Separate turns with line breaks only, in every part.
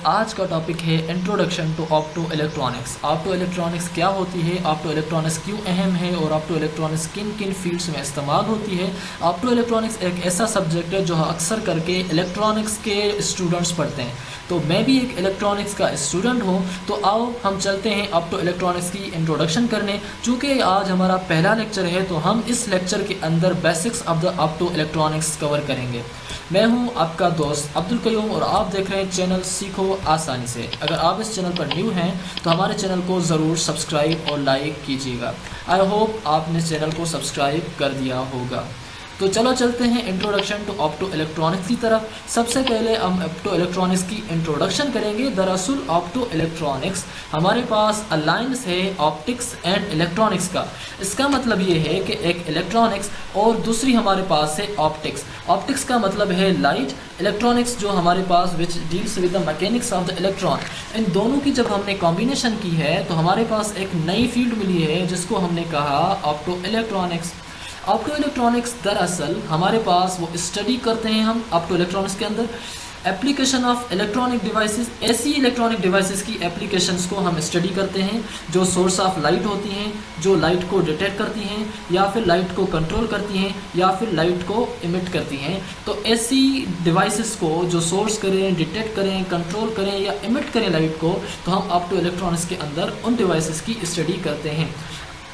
आज का टॉपिक है introduction to optoelectronics. Optoelectronics क्या होती है, ऑप्टो इलेक्ट्रॉनिक्स क्यों अहम है और ऑप्टो इलेक्ट्रॉनिक्स किन किन फील्ड्स में इस्तेमाल होती है। ऑप्टो इलेक्ट्रॉनिक्स एक ऐसा सब्जेक्ट है जो अक्सर करके इलेक्ट्रॉनिक्स के स्टूडेंट्स पढ़ते हैं, तो मैं भी एक इलेक्ट्रॉनिक्स का स्टूडेंट हूँ। तो आओ हम चलते हैं ऑप्टो इलेक्ट्रॉनिक्स की इंट्रोडक्शन करने। चूँकि आज हमारा पहला लेक्चर है तो हम इस लेक्चर के अंदर basics of the opto electronics cover करेंगे। मैं हूं आपका दोस्त अब्दुल कयूम और आप देख रहे हैं चैनल सीखो आसानी से। अगर आप इस चैनल पर न्यू हैं तो हमारे चैनल को ज़रूर सब्सक्राइब और लाइक कीजिएगा। आई होप आपने चैनल को सब्सक्राइब कर दिया होगा। तो चलो चलते हैं इंट्रोडक्शन टू ऑप्टो इलेक्ट्रॉनिक्स की तरफ। सबसे पहले हम ऑप्टो इलेक्ट्रॉनिक्स की इंट्रोडक्शन करेंगे। दरअसल ऑप्टो इलेक्ट्रॉनिक्स हमारे पास अलाइंस है ऑप्टिक्स एंड इलेक्ट्रॉनिक्स का। इसका मतलब ये है कि एक इलेक्ट्रॉनिक्स और दूसरी हमारे पास है ऑप्टिक्स। ऑप्टिक्स का मतलब है लाइट, इलेक्ट्रॉनिक्स जो हमारे पास which deals with the mechanics of the electron. इन दोनों की जब हमने कॉम्बिनेशन की है तो हमारे पास एक नई फील्ड मिली है जिसको हमने कहा ऑप्टो इलेक्ट्रॉनिक्स। ऑप्टो इलेक्ट्रॉनिक्स दरअसल हमारे पास वो स्टडी करते हैं हम ऑप्टो इलेक्ट्रॉनिक्स के अंदर एप्लीकेशन ऑफ इलेक्ट्रॉनिक डिवाइसेस। ऐसी इलेक्ट्रॉनिक डिवाइसेस की एप्लीकेशंस को हम स्टडी करते हैं जो सोर्स ऑफ लाइट होती हैं, जो लाइट को डिटेक्ट करती हैं या फिर लाइट को कंट्रोल करती हैं या फिर लाइट को इमिट करती हैं। तो ऐसी डिवाइसेस को जो सोर्स करें, डिटेक्ट करें, कंट्रोल करें या इमिट करें लाइट को, तो हम ऑप्टो इलेक्ट्रॉनिक्स के अंदर उन डिवाइसेस की स्टडी करते हैं।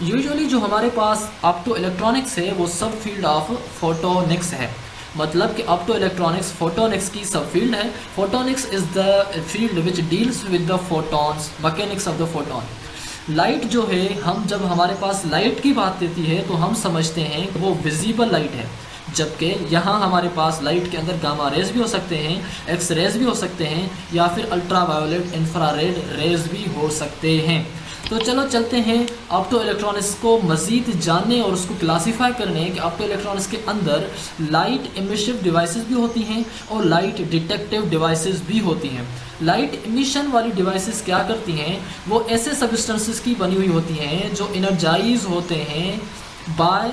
यूजुअली जो हमारे पास ऑप्टो इलेक्ट्रॉनिक्स है वो सब फील्ड ऑफ फोटोनिक्स है। मतलब कि ऑप्टो इलेक्ट्रॉनिक्स फोटोनिक्स की सब फील्ड है। Photonics is the field which deals with the photons, mechanics of the photon. Light जो है, हम जब हमारे पास लाइट की बात आती है तो हम समझते हैं कि वो विजिबल लाइट है, जबकि यहाँ हमारे पास लाइट के अंदर गामा रेज भी हो सकते हैं, एक्स रेज भी हो सकते हैं या फिर अल्ट्रा वायोलेट इंफ्रारेड रेज भी हो सकते हैं। तो चलो चलते हैं ऑप्टो इलेक्ट्रॉनिक्स को मज़ीद जानने और उसको क्लासीफाई करने कि ऑप्टो इलेक्ट्रॉनिक्स के अंदर लाइट इमिशिव डिवाइसेस भी होती हैं और लाइट डिटेक्टिव डिवाइसेस भी होती हैं। लाइट इमिशन वाली डिवाइसेस क्या करती हैं, वो ऐसे सब्सटेंसेस की बनी हुई होती हैं जो एनर्जाइज होते हैं बाय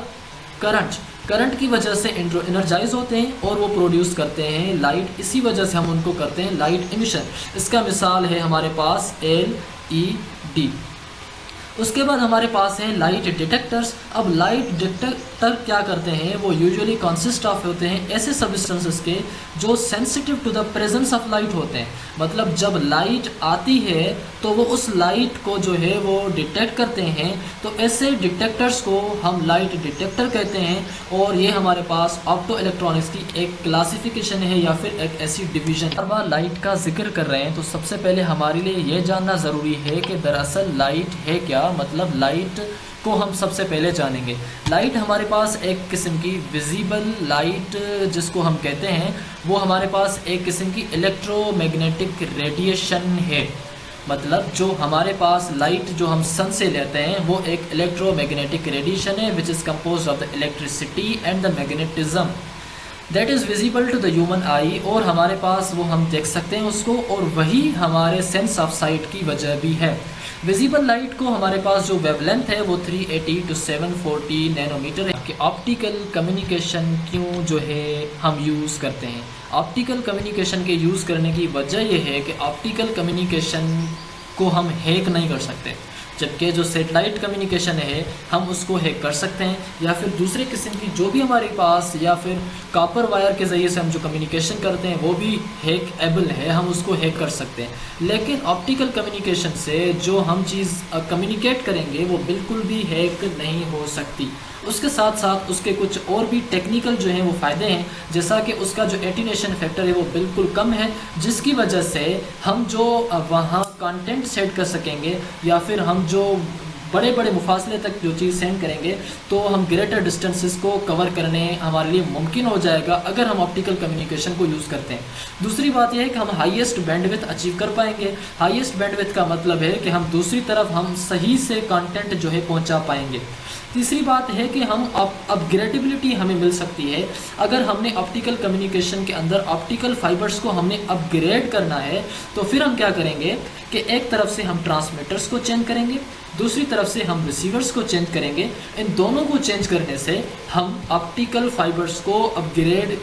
करंट की वजह से एनर्जाइज होते हैं और वो प्रोड्यूस करते हैं लाइट। इसी वजह से हम उनको करते हैं लाइट इमिशन। इसका मिसाल है हमारे पास LED। उसके बाद हमारे पास हैं लाइट डिटेक्टर्स। अब लाइट डिटेक्टर क्या करते हैं, वो यूजुअली कंसिस्ट ऑफ होते हैं ऐसे सब्सटेंसेस के जो sensitive to the presence of light होते हैं। मतलब जब लाइट आती है तो वो उस लाइट को जो है वो डिटेक्ट करते हैं। तो ऐसे डिटेक्टर्स को हम लाइट डिटेक्टर कहते हैं और ये हमारे पास ऑप्टो इलेक्ट्रॉनिक्स की एक क्लासिफिकेशन है या फिर एक ऐसी डिवीज़न। हर बार लाइट का जिक्र कर रहे हैं तो सबसे पहले हमारे लिए ये जानना ज़रूरी है कि दरअसल लाइट है क्या। मतलब लाइट को हम सबसे पहले जानेंगे। लाइट हमारे पास एक किस्म की विजिबल लाइट जिसको हम कहते हैं, वो हमारे पास एक किस्म की इलेक्ट्रोमैग्नेटिक रेडिएशन है। मतलब जो हमारे पास लाइट जो हम सन से लेते हैं वो एक इलेक्ट्रोमैग्नेटिक रेडिएशन है which is compose of the electricity and the magnetism that is visible to the human eye. और हमारे पास वो हम देख सकते हैं उसको, और वही हमारे सेंस ऑफ साइट की वजह भी है। विजिबल लाइट को हमारे पास जो वेवलेंथ है वो 380 to 740 नैनोमीटर है। कि ऑप्टिकल कम्युनिकेशन क्यों जो है हम यूज़ करते हैं। ऑप्टिकल कम्युनिकेशन के यूज़ करने की वजह यह है कि ऑप्टिकल कम्युनिकेशन को हम हैक नहीं कर सकते, जबकि जो सैटेलाइट कम्युनिकेशन है हम उसको हैक कर सकते हैं या फिर दूसरे किस्म की जो भी हमारे पास या फिर कॉपर वायर के ज़रिए से हम जो कम्युनिकेशन करते हैं वो भी हैक एबल है, हम उसको हैक कर सकते हैं। लेकिन ऑप्टिकल कम्युनिकेशन से जो हम चीज़ कम्युनिकेट करेंगे वो बिल्कुल भी हैक नहीं हो सकती। उसके साथ साथ उसके कुछ और भी टेक्निकल जो हैं वो फ़ायदे हैं, जैसा कि उसका जो एटीनेशन फैक्टर है वो बिल्कुल कम है, जिसकी वजह से हम जो वहाँ कंटेंट सेट कर सकेंगे या फिर हम जो बड़े बड़े मुफासले तक जो चीज़ सेंड करेंगे तो हम ग्रेटर डिस्टेंसेस को कवर करने हमारे लिए मुमकिन हो जाएगा अगर हम ऑप्टिकल कम्युनिकेशन को यूज़ करते हैं। दूसरी बात यह है कि हम हाईएस्ट बैंडविड्थ अचीव कर पाएंगे। हाईएस्ट बैंडविड्थ का मतलब है कि हम दूसरी तरफ हम सही से कंटेंट जो है पहुंचा पाएंगे। तीसरी बात है कि हम अपग्रेडेबिलिटी हमें मिल सकती है अगर हमने ऑप्टिकल कम्युनिकेशन के अंदर ऑप्टिकल फाइबर्स को हमने अपग्रेड करना है। तो फिर हम क्या करेंगे कि एक तरफ से हम ट्रांसमीटर्स को चेंज करेंगे, दूसरी तरफ से हम रिसीवर्स को चेंज करेंगे। इन दोनों को चेंज करने से हम ऑप्टिकल फाइबर्स को अपग्रेड